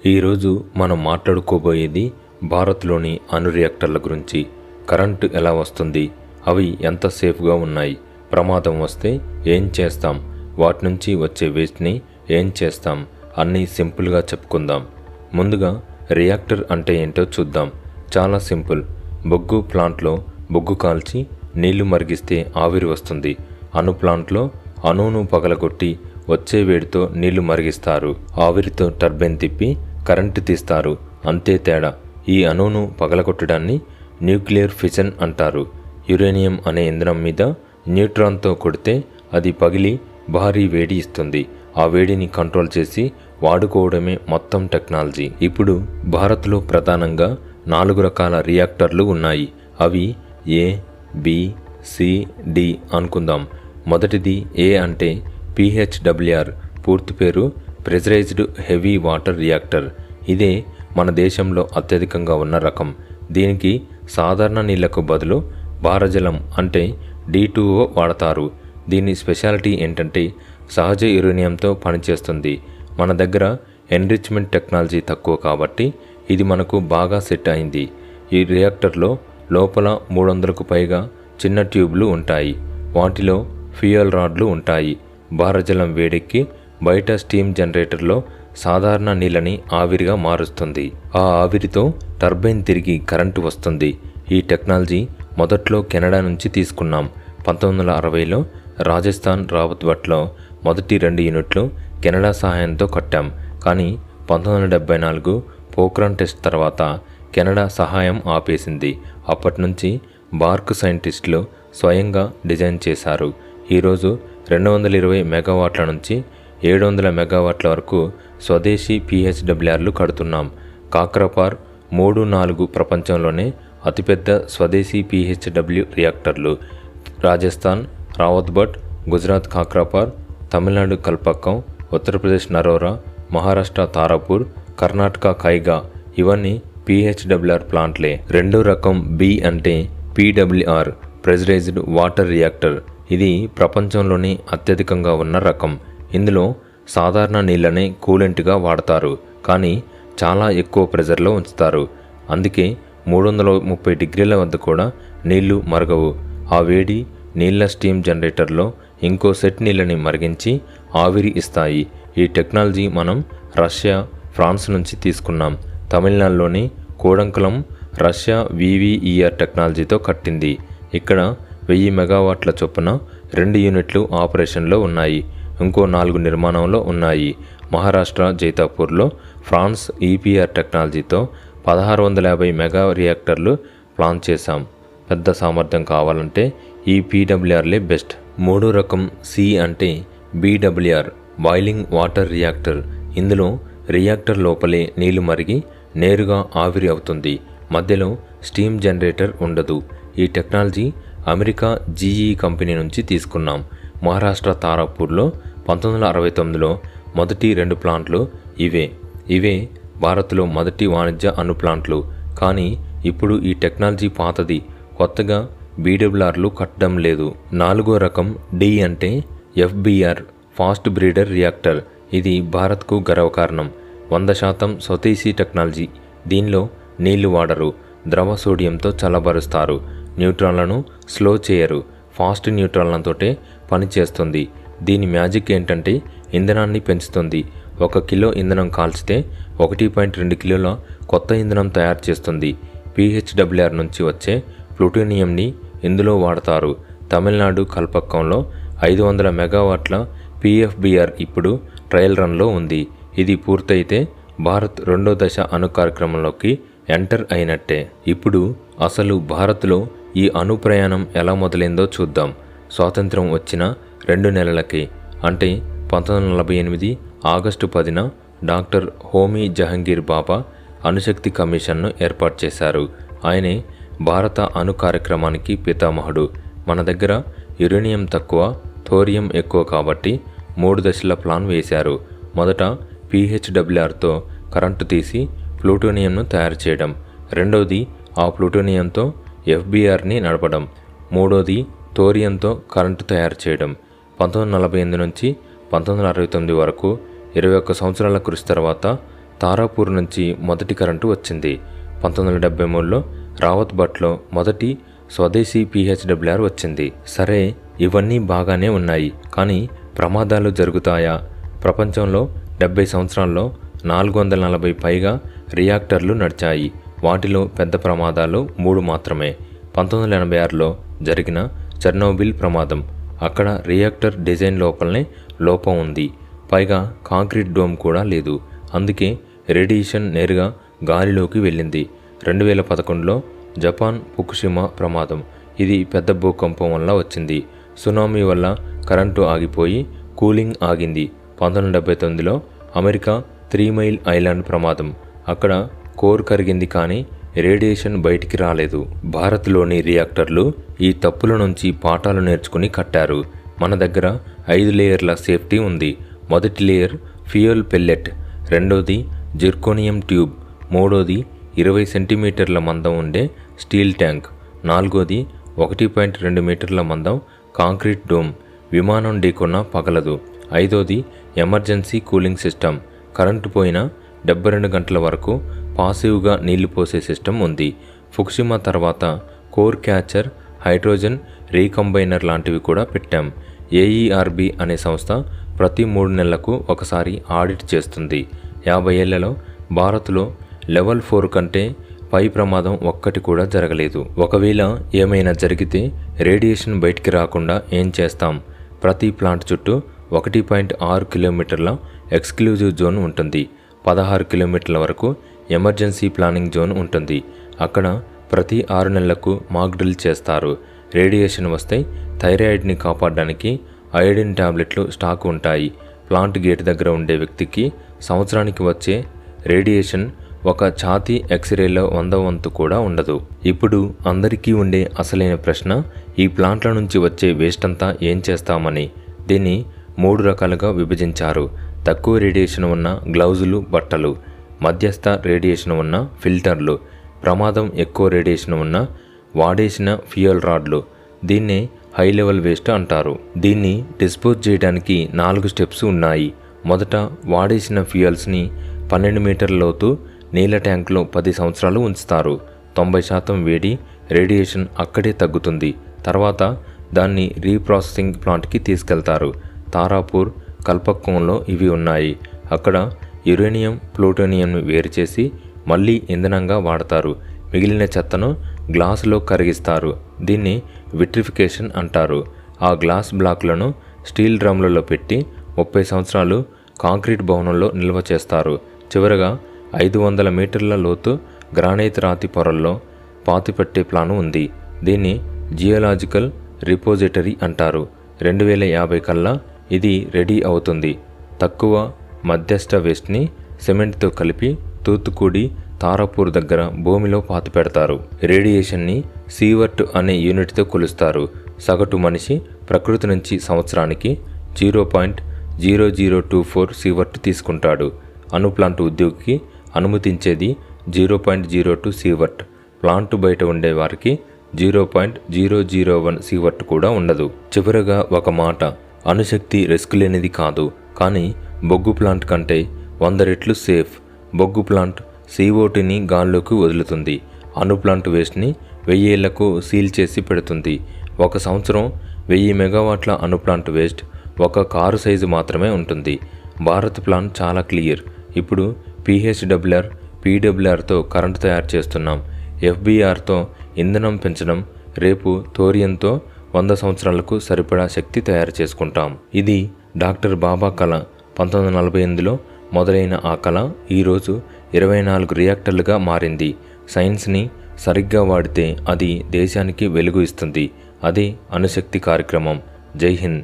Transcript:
ఈరోజు మనం మాట్లాడుకోబోయేది భారత్లోని అణు రియాక్టర్ల గురించి. కరెంటు ఎలా వస్తుంది, అవి ఎంత సేఫ్గా ఉన్నాయి, ప్రమాదం వస్తే ఏం చేస్తాం, వాటి నుంచి వచ్చే వేస్ట్ని ఏం చేస్తాం అన్నీ సింపుల్గా చెప్పుకుందాం. ముందుగా రియాక్టర్ అంటే ఏంటో చూద్దాం. చాలా సింపుల్. బొగ్గు ప్లాంట్లో బొగ్గు కాల్చి నీళ్లు మరిగిస్తే ఆవిరి వస్తుంది. అణు ప్లాంట్లో అణువును పగలగొట్టి వచ్చే వేడితో నీళ్లు మరిగిస్తారు. ఆవిరితో టర్బైన్ తిప్పి కరెంటు తీస్తారు. అంతే తేడా. ఈ అణువును పగలగొట్టడాన్ని న్యూక్లియర్ ఫిషన్ అంటారు. యురేనియం అనే ఇంధనం మీద న్యూట్రాన్తో కొడితే అది పగిలి భారీ వేడి ఇస్తుంది. ఆ వేడిని కంట్రోల్ చేసి వాడుకోవడమే మొత్తం టెక్నాలజీ. ఇప్పుడు భారత్లో ప్రధానంగా 4 రకాల రియాక్టర్లు ఉన్నాయి. అవి ఏ, బి, సి, డి అనుకుందాం. మొదటిది ఏ అంటే PHWR, పూర్తి పేరు ప్రెజరైజ్డ్ హెవీ వాటర్ రియాక్టర్. ఇదే మన దేశంలో అత్యధికంగా ఉన్న రకం. దీనికి సాధారణ నీళ్లకు బదులు భారజలం అంటే D2O వాడతారు. దీని స్పెషాలిటీ ఏంటంటే సహజ యురేనియంతో పనిచేస్తుంది. మన దగ్గర ఎన్రిచ్మెంట్ టెక్నాలజీ తక్కువ కాబట్టి ఇది మనకు బాగా సెట్ అయింది. ఈ రియాక్టర్లో లోపల 300కు పైగా చిన్న ట్యూబ్లు ఉంటాయి. వాటిలో ఫ్యూయల్ రాడ్లు ఉంటాయి. భారజలం వేడెక్కి బయట స్టీమ్ జనరేటర్లో సాధారణ నీళ్ళని ఆవిరిగా మారుస్తుంది. ఆ ఆవిరితో టర్బైన్ తిరిగి కరెంటు వస్తుంది. ఈ టెక్నాలజీ మొదట్లో కెనడా నుంచి తీసుకున్నాం. 1960లో రాజస్థాన్ రావత్బట్లో మొదటి 2 యూనిట్లు కెనడా సహాయంతో కట్టాం. కానీ 1974 పోఖ్రాన్ టెస్ట్ తర్వాత కెనడా సహాయం ఆపేసింది. అప్పటి నుంచి బార్క్ సైంటిస్టులు స్వయంగా డిజైన్ చేశారు. ఈరోజు 220 మెగావాట్ల నుంచి 700 మెగావాట్ల వరకు స్వదేశీ PHWRలు కడుతున్నాం. కాక్రాపార్ 3-4 ప్రపంచంలోనే అతిపెద్ద స్వదేశీ PHW రియాక్టర్లు. రాజస్థాన్ రావత్బట్, గుజరాత్ కాక్రాపార్, తమిళనాడు కల్పక్కం, ఉత్తరప్రదేశ్ నరోరా, మహారాష్ట్ర తారాపూర్, కర్ణాటక కైగా ఇవన్నీ PHWR ప్లాంట్లే. రెండో రకం బి అంటే PWR, ప్రెజరైజ్డ్ వాటర్ రియాక్టర్. ఇది ప్రపంచంలోనే అత్యధికంగా ఉన్న రకం. ఇందులో సాధారణ నీళ్ళనే కూలెంట్గా వాడతారు. కానీ చాలా ఎక్కువ ప్రెజర్లో ఉంచుతారు. అందుకే 330 డిగ్రీల వద్ద కూడా నీళ్లు మరగవు. ఆ వేడి నీళ్ల స్టీమ్ జనరేటర్లో ఇంకో సెట్ నీళ్ళని మరిగించి ఆవిరి ఇస్తాయి. ఈ టెక్నాలజీ మనం రష్యా, ఫ్రాన్స్ నుంచి తీసుకున్నాం. తమిళనాడులోని కోడంకులం రష్యా VVER టెక్నాలజీతో కట్టింది. ఇక్కడ 1000 మెగావాట్ల చొప్పున 2 యూనిట్లు ఆపరేషన్లో ఉన్నాయి. ఇంకో 4 నిర్మాణంలో ఉన్నాయి. మహారాష్ట్ర జైతాపూర్లో ఫ్రాన్స్ EPR టెక్నాలజీతో 1650 మెగా రియాక్టర్లు ప్లాన్ చేశాం. పెద్ద సామర్థ్యం కావాలంటే ఈ PWRలే బెస్ట్. మూడో రకం సి అంటే BWR, బాయిలింగ్ వాటర్ రియాక్టర్. ఇందులో రియాక్టర్ లోపలే నీళ్లు మరిగి నేరుగా ఆవిరి అవుతుంది. మధ్యలో స్టీమ్ జనరేటర్ ఉండదు. ఈ టెక్నాలజీ అమెరికా GE కంపెనీ నుంచి తీసుకున్నాం. మహారాష్ట్ర తారాపూర్లో 1969లో మొదటి 2 ప్లాంట్లు ఇవే భారత్లో మొదటి వాణిజ్య అణు ప్లాంట్లు. కానీ ఇప్పుడు ఈ టెక్నాలజీ పాతది. కొత్తగా BWRలు కట్టడం లేదు. నాలుగో రకం డి అంటే FBR, ఫాస్ట్ బ్రీడర్ రియాక్టర్. ఇది భారత్కు గర్వకారణం. 100% స్వదేశీ టెక్నాలజీ. దీనిలో నీళ్లు వాడరు. ద్రవ సోడియంతో చల్లబరుస్తారు. న్యూట్రాన్లను స్లో చేయరు. ఫాస్ట్ న్యూట్రాన్లతోటే పనిచేస్తుంది. దీని మ్యాజిక్ ఏంటంటే ఇంధనాన్ని పెంచుతుంది. 1 కిలో ఇంధనం కాల్చితే 1.2 కిలోల కొత్త ఇంధనం తయారు చేస్తుంది. PHWR నుంచి వచ్చే ప్లూటోనియంని ఇందులో వాడతారు. తమిళనాడు కల్పక్కంలో 500 మెగావాట్ల PFBR ఇప్పుడు ట్రయల్ రన్లో ఉంది. ఇది పూర్తయితే భారత్ 2వ దశ అణు కార్యక్రమంలోకి ఎంటర్ అయినట్టే. ఇప్పుడు అసలు భారత్లో ఈ అణు ప్రయాణం ఎలా మొదలైందో చూద్దాం. స్వాతంత్రం వచ్చిన 2 నెలలకే అంటే 1948 ఆగస్టు 10న డాక్టర్ హోమీ జహంగీర్ బాబా అణుశక్తి కమిషన్ను ఏర్పాటు చేశారు. ఆయనే భారత అణు కార్యక్రమానికి పితామహుడు. మన దగ్గర యురేనియం తక్కువ, థోరియం ఎక్కువ కాబట్టి 3 దశల ప్లాన్ వేశారు. మొదట PHWRతో కరెంటు తీసి ప్లూటోనియంను తయారు చేయడం. రెండోది ఆ ప్లూటోనియంతో FBRని నడపడం. మూడోది థోరియంతో కరెంటు తయారు చేయడం. 1948 నుంచి 1969 వరకు 21 సంవత్సరాల కృషి తర్వాత తారాపూర్ నుంచి మొదటి కరెంటు వచ్చింది. 1973లో రావత్ భట్లో మొదటి స్వదేశీ PHWR వచ్చింది. సరే, ఇవన్నీ బాగానే ఉన్నాయి, కానీ ప్రమాదాలు జరుగుతాయా? ప్రపంచంలో 70 సంవత్సరాల్లో 440 పైగా రియాక్టర్లు నడిచాయి. వాటిలో పెద్ద ప్రమాదాలు 3 మాత్రమే. 1986లో జరిగిన చెర్నోబిల్ ప్రమాదం. అక్కడ రియాక్టర్ డిజైన్ లోపలనే లోపం ఉంది. పైగా కాంక్రీట్ డోమ్ కూడా లేదు. అందుకే రేడియేషన్ నేరుగా గాలిలోకి వెళ్ళింది. 2011లో జపాన్ ఫుకుషిమా ప్రమాదం. ఇది పెద్ద భూకంపం వల్ల వచ్చింది. సునామీ వల్ల కరెంటు ఆగిపోయి కూలింగ్ ఆగింది. 1979లో అమెరికా 3 మైల్ ఐలాండ్ ప్రమాదం. అక్కడ కోర్ కరిగింది, కానీ రేడియేషన్ బయటికి రాలేదు. భారత్లోని రియాక్టర్లు ఈ తప్పుల నుంచి పాఠాలు నేర్చుకుని కట్టారు. మన దగ్గర 5 లేయర్ల సేఫ్టీ ఉంది. మొదటి లేయర్ ఫ్యూయల్ పెల్లెట్, రెండోది జిర్కోనియం ట్యూబ్, మూడోది 20 సెంటీమీటర్ల మందం ఉండే స్టీల్ ట్యాంక్, నాలుగోది 1.2 మీటర్ల మందం కాంక్రీట్ డోమ్, విమానం ఢీకొన్నా పగలదు. ఐదోది ఎమర్జెన్సీ కూలింగ్ సిస్టమ్, కరెంటు పోయినా 72 గంటల వరకు పాసివ్గా నీళ్లు పోసే సిస్టమ్ ఉంది. ఫుకుషిమా తర్వాత కోర్ క్యాచర్, హైడ్రోజన్ రీకంబైనర్ లాంటివి కూడా పెట్టాం. AERB అనే సంస్థ ప్రతి 3 నెలలకు ఒకసారి ఆడిట్ చేస్తుంది. 50 ఏళ్లలో భారత్లో లెవెల్ 4 కంటే పై ప్రమాదం ఒక్కటి కూడా జరగలేదు. ఒకవేళ ఏమైనా జరిగితే రేడియేషన్ బయటికి రాకుండా ఏం చేస్తాం? ప్రతి ప్లాంట్ చుట్టూ 1.6 కిలోమీటర్ల ఎక్స్క్లూజివ్ జోన్ ఉంటుంది. 16 కిలోమీటర్ల వరకు ఎమర్జెన్సీ ప్లానింగ్ జోన్ ఉంటుంది. అక్కడ ప్రతి 6 నెలలకు మాక్ డ్రిల్ చేస్తారు. రేడియేషన్ వస్తే థైరాయిడ్ని కాపాడడానికి అయోడిన్ టాబ్లెట్లు స్టాక్ ఉంటాయి. ప్లాంట్ గేట్ దగ్గర ఉండే వ్యక్తికి సంవత్సరానికి వచ్చే రేడియేషన్ ఒక ఛాతీ ఎక్స్రేలో 100 వంతు కూడా ఉండదు. ఇప్పుడు అందరికీ ఉండే అసలైన ప్రశ్న, ఈ ప్లాంట్ల నుంచి వచ్చే వేస్ట్ అంతా ఏం చేస్తామని. దీన్ని 3 రకాలుగా విభజించారు. తక్కువ రేడియేషన్ ఉన్న గ్లౌజులు, బట్టలు, మధ్యస్థ రేడియేషన్ ఉన్న ఫిల్టర్లు, ప్రమాదం ఎక్కువ రేడియేషన్ ఉన్న వాడేసిన ఫ్యూయల్ రాడ్లు. దీన్నే హై లెవెల్ వేస్ట్ అంటారు. దీన్ని డిస్పోజ్ చేయడానికి 4 స్టెప్స్ ఉన్నాయి. మొదట వాడేసిన ఫ్యూయల్స్ని 12 మీటర్ల లోతు నీళ్ళ ట్యాంకులో 10 సంవత్సరాలు ఉంచుతారు. 90% వేడి రేడియేషన్ అక్కడే తగ్గుతుంది. తర్వాత దాన్ని రీప్రాసెసింగ్ ప్లాంట్కి తీసుకెళ్తారు. తారాపూర్, కల్పక్కంలో ఇవి ఉన్నాయి. అక్కడ యురేనియం, ప్లూటోనియంను వేరు చేసి మళ్ళీ ఇంధనంగా వాడతారు. మిగిలిన చెత్తను గ్లాసులో కరిగిస్తారు. దీన్ని విట్రిఫికేషన్ అంటారు. ఆ గ్లాస్ బ్లాక్లను స్టీల్ డ్రమ్లలో పెట్టి 30 సంవత్సరాలు కాంక్రీట్ భవనంలో నిల్వ చేస్తారు. చివరగా 500 మీటర్ల లోతు గ్రానైట్ రాతి పొరల్లో పాతిపెట్టే ప్లాను ఉంది. దీన్ని జియోలాజికల్ రిపోజిటరీ అంటారు. 2050 కల్లా ఇది రెడీ అవుతుంది. తక్కువ మధ్యస్థ వేస్ట్ని సిమెంట్తో కలిపి తూత్తుకుడి, తారాపూర్ దగ్గర భూమిలో పాతిపెడతారు. రేడియేషన్ని సీవర్ట్ అనే యూనిట్తో కొలుస్తారు. సగటు మనిషి ప్రకృతి నుంచి సంవత్సరానికి 0.0024 సీవర్ట్ తీసుకుంటాడు. అణుప్లాంట్ ఉద్యోగికి అనుమతించేది 0.02 సీవర్ట్. ప్లాంట్ బయట ఉండే వారికి 0.001 సీవర్ట్ కూడా ఉండదు. చివరగా ఒక మాట, అణుశక్తి రిస్క్ లేనిది కాదు, కానీ బొగ్గు ప్లాంట్ కంటే 100 రెట్లు సేఫ్. బొగ్గు ప్లాంట్ CO2ని గాల్లోకి వదులుతుంది. అణు ప్లాంట్ వేస్ట్ని 1000 ఏళ్లకు సీల్ చేసి పెడుతుంది. ఒక సంవత్సరం 1000 మెగావాట్ల అణు ప్లాంట్ వేస్ట్ ఒక కారు సైజు మాత్రమే ఉంటుంది. భారత్ ప్లాంట్ చాలా క్లియర్. ఇప్పుడు PHWR, PWRతో కరెంటు తయారు చేస్తున్నాం. FBRతో ఇంధనం పెంచడం. రేపు థోరియంతో 100 సంవత్సరాలకు సరిపడా శక్తి తయారు చేసుకుంటాం. ఇది డాక్టర్ బాబా కళ. 1948లో మొదలైన ఆ కళ ఈరోజు 24 రియాక్టర్లుగా మారింది. సైన్స్ని సరిగ్గా వాడితే అది దేశానికి వెలుగు ఇస్తుంది. అదే అణుశక్తి కార్యక్రమం. జై హింద్.